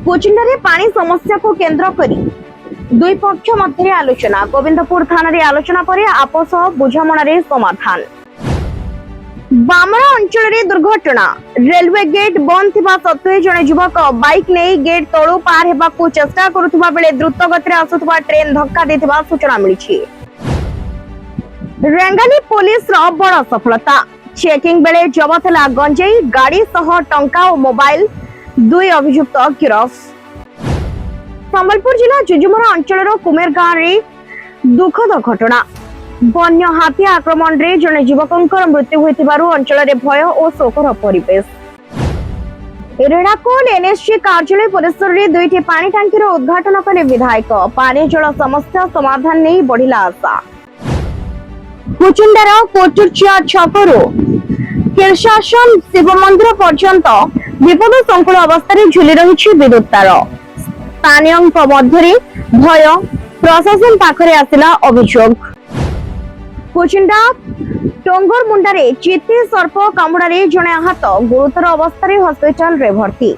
कोचिंडारे पानी समस्या को केंद्र करी दुई पक्ष मध्य आलोचना। गोविंदपुर थाना आलोचना पर आपस बुझामणारे समाधान। बामरा अंचल दुर्घटना। रेलवे गेट बंद थिबा सत्वे जने युवक बाइक नहीं गेट तळु पार हेबाकू चेष्टा करुथिबा बेले द्रुत गतिरे आसुथिबा ट्रेन धक्का देथिबा सूचना मिलिछि। रेंगाली पुलिस रो बड़ सफलता। चेकिंग बेले जबत होला गंजेई गाड़ी सह टंका और मोबाइल। दुई अभियुक्त गिरफ। संबलपुर जिला जुजुमरा अंचल कुमेर गांव रे दुखद घटना। वन्य हाथी आक्रमण रे जने युवकंकर मृत्यु होइतिबारु अंचल रे भय और शोकर परिवेश। रेणाकोल एनएससी कार्यालय परिसर रे दुईटी पानी टांकीर उद्घाटन कले विधायक। पानी जल समस्या समाधान नहीं बढ़िला आशा। कुचुंडार कोटुचिया छकरू किरशासन शिव मंदिर पर्यंत विपद संकुल अवस्था झुली रही विद्युत तार। स्थानीय मध्य भय प्रशासन पाखरे आसिला अभियोग। कुचिंडा टोंगर मुंडारे चित्ती सर्प कामुड़ारे जने आहत गुरुतर अवस्था हॉस्पिटल रे भर्ती।